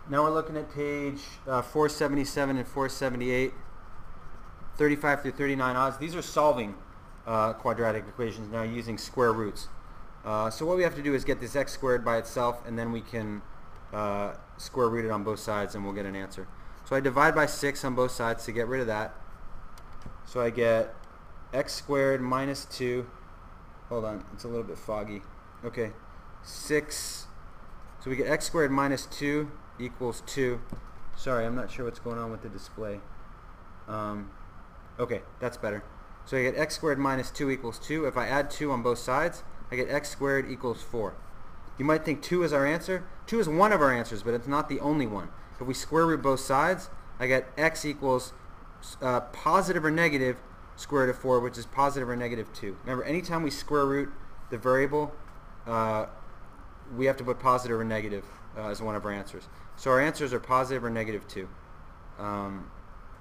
Now we're looking at page 477 and 478, 35 through 39 odds. These are solving quadratic equations now using square roots. So what we have to do is get this x squared by itself, and then we can square root it on both sides, and we'll get an answer. So I divide by 6 on both sides to get rid of that. So I get x squared minus 2. Hold on, it's a little bit foggy. Okay, 6. So we get x squared minus 2 equals 2. Sorry, I'm not sure what's going on with the display. Okay, that's better. So I get x squared minus 2 equals 2. If I add 2 on both sides, I get x squared equals 4. You might think 2 is our answer. 2 is one of our answers, but it's not the only one. If we square root both sides, I get x equals positive or negative square root of 4, which is positive or negative 2. Remember, anytime we square root the variable, we have to put positive or negative as one of our answers. So our answers are positive or negative 2.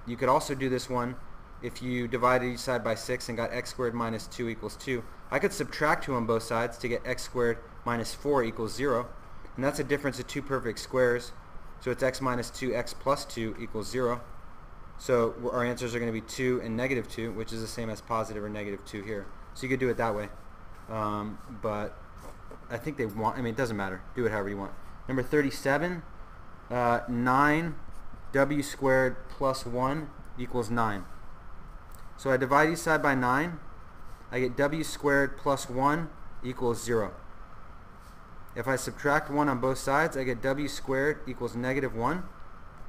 You could also do this one if you divided each side by 6 and got x squared minus 2 equals 2. I could subtract 2 on both sides to get x squared minus 4 equals 0. And that's a difference of two perfect squares. So it's x minus 2, x plus 2 equals 0. So our answers are going to be 2 and negative 2, which is the same as positive or negative 2 here. So you could do it that way. But I think they want, I mean, it doesn't matter. Do it however you want. Number 37, 9 w squared plus 1 equals 9. So I divide each side by 9. I get w squared plus 1 equals 0. If I subtract 1 on both sides, I get w squared equals negative 1.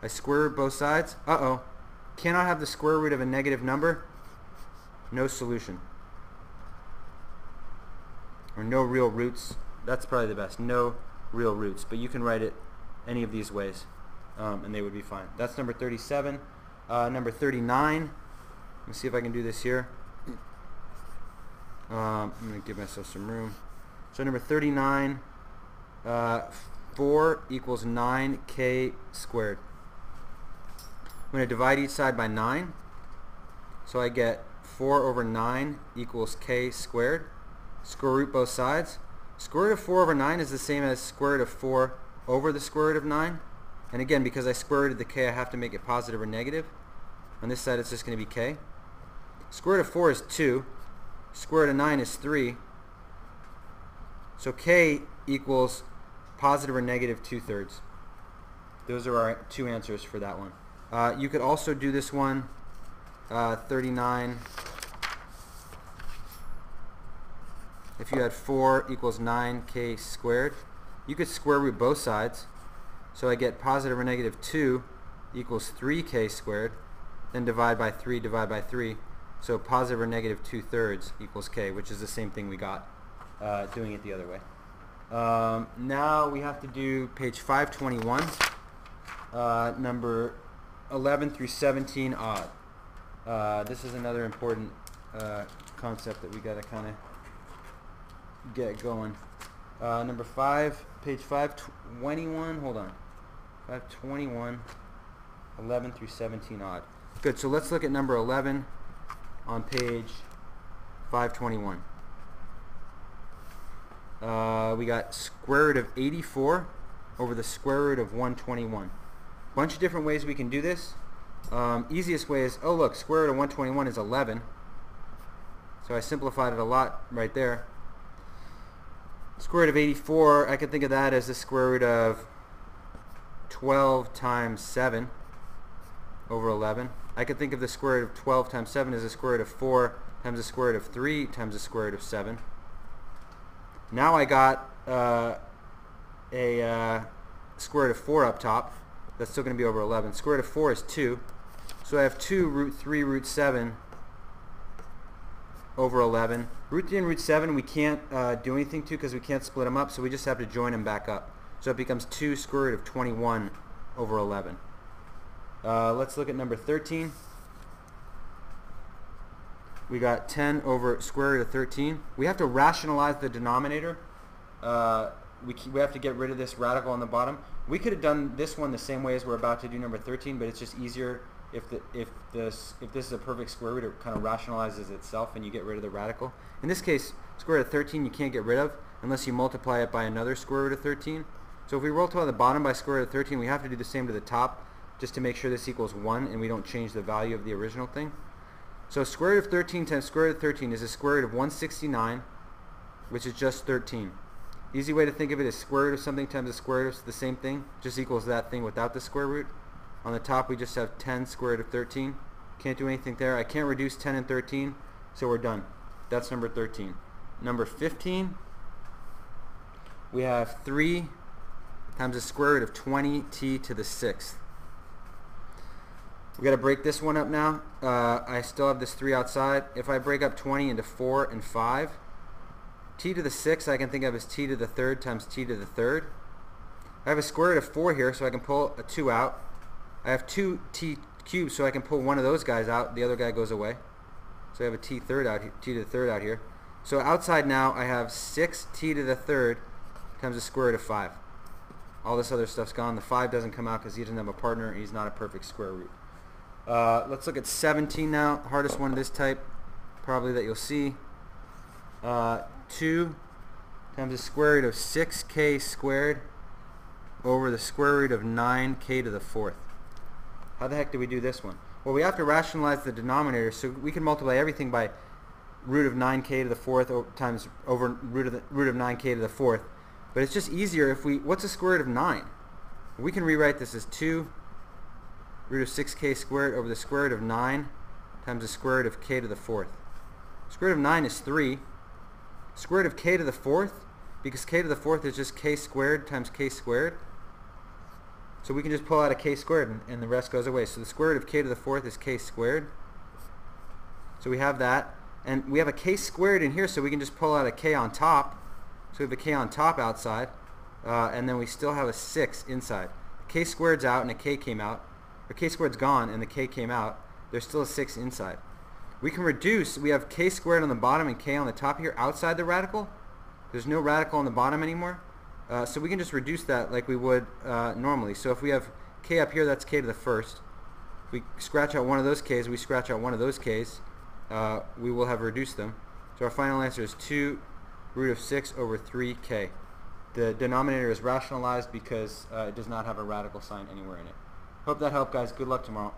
I square root both sides. Uh-oh. Cannot have the square root of a negative number. No solution. Or no real roots. That's probably the best. No real roots. But you can write it any of these ways, and they would be fine. That's number 37. Number 39. Let me see if I can do this here. I'm going to give myself some room. So number 39, 4 equals 9k squared. I'm going to divide each side by 9. So I get 4 over 9 equals k squared. Square root both sides. Square root of 4 over 9 is the same as square root of 4 over the square root of 9. And again, because I square rooted the k, I have to make it positive or negative. On this side, it's just going to be k. Square root of 4 is 2. Square root of 9 is 3. So k equals positive or negative 2/3. Those are our two answers for that one. You could also do this one, 39. If you had 4 equals 9k squared, you could square root both sides. So I get positive or negative 2 equals 3k squared. Then divide by 3, divide by 3. So positive or negative 2/3 equals k, which is the same thing we got doing it the other way. Now we have to do page 521, number 11 through 17 odd. This is another important concept that we got to kind of get going. Number 5, page 521, hold on. 521, 11 through 17 odd. Good, so let's look at number 11 on page 521. We got square root of 84 over the square root of 121. Bunch of different ways we can do this. Easiest way is, oh look, square root of 121 is 11. So I simplified it a lot right there. Square root of 84, I could think of that as the square root of 12 times 7 over 11. I could think of the square root of 12 times 7 as the square root of 4 times the square root of 3 times the square root of 7. Now I got a square root of 4 up top. That's still going to be over 11. Square root of 4 is 2. So I have 2 root 3 root 7 over 11. Root 3 and root 7 we can't do anything to because we can't split them up, so we just have to join them back up. So it becomes 2 square root of 21 over 11. Let's look at number 13. We got 10 over square root of 13. We have to rationalize the denominator. We have to get rid of this radical on the bottom. We could have done this one the same way as we're about to do number 13, but it's just easier if this is a perfect square root. It kind of rationalizes itself, and you get rid of the radical. In this case, square root of 13 you can't get rid of unless you multiply it by another square root of 13. So if we roll to the bottom by square root of 13, we have to do the same to the top just to make sure this equals 1 and we don't change the value of the original thing. So square root of 13 times square root of 13 is the square root of 169, which is just 13. Easy way to think of it is square root of something times the square root of the same thing, just equals that thing without the square root. On the top we just have 10 square root of 13. Can't do anything there. I can't reduce 10 and 13, so we're done. That's number 13. Number 15, we have 3 times the square root of 20t to the 6th. We've got to break this one up now. I still have this 3 outside. If I break up 20 into 4 and 5, t to the 6th I can think of as t to the 3rd times t to the 3rd. I have a square root of 4 here, so I can pull a 2 out. I have 2t cubed, so I can pull one of those guys out. The other guy goes away. So I have a t to the 3rd out here. So outside now I have 6t to the 3rd times the square root of 5. All this other stuff's gone. The 5 doesn't come out because he doesn't have a partner and he's not a perfect square root. Let's look at 17 now. Hardest one of this type probably that you'll see. 2 times the square root of 6k squared over the square root of 9k to the 4th. How the heck do we do this one? Well, we have to rationalize the denominator, so we can multiply everything by root of 9k to the 4th times over root of 9k to the 4th. But it's just easier if we, what's the square root of 9? We can rewrite this as 2 root of 6k squared over the square root of 9 times the square root of k to the 4th. Square root of 9 is 3. Square root of k to the 4th, because k to the 4th is just k squared times k squared. So we can just pull out a k squared and the rest goes away. So the square root of k to the 4th is k squared. So we have that. And we have a k squared in here, so we can just pull out a k on top. So we have a k on top outside. And then we still have a 6 inside. K squared's out and a k came out. Or k squared's gone and the k came out. There's still a 6 inside. We can reduce. We have k squared on the bottom and k on the top here outside the radical. There's no radical on the bottom anymore. So we can just reduce that like we would normally. So if we have k up here, that's k to the 1st. If we scratch out one of those k's, we scratch out one of those k's, we will have reduced them. So our final answer is 2 root of 6 over 3k. The denominator is rationalized because it does not have a radical sign anywhere in it. Hope that helped, guys. Good luck tomorrow.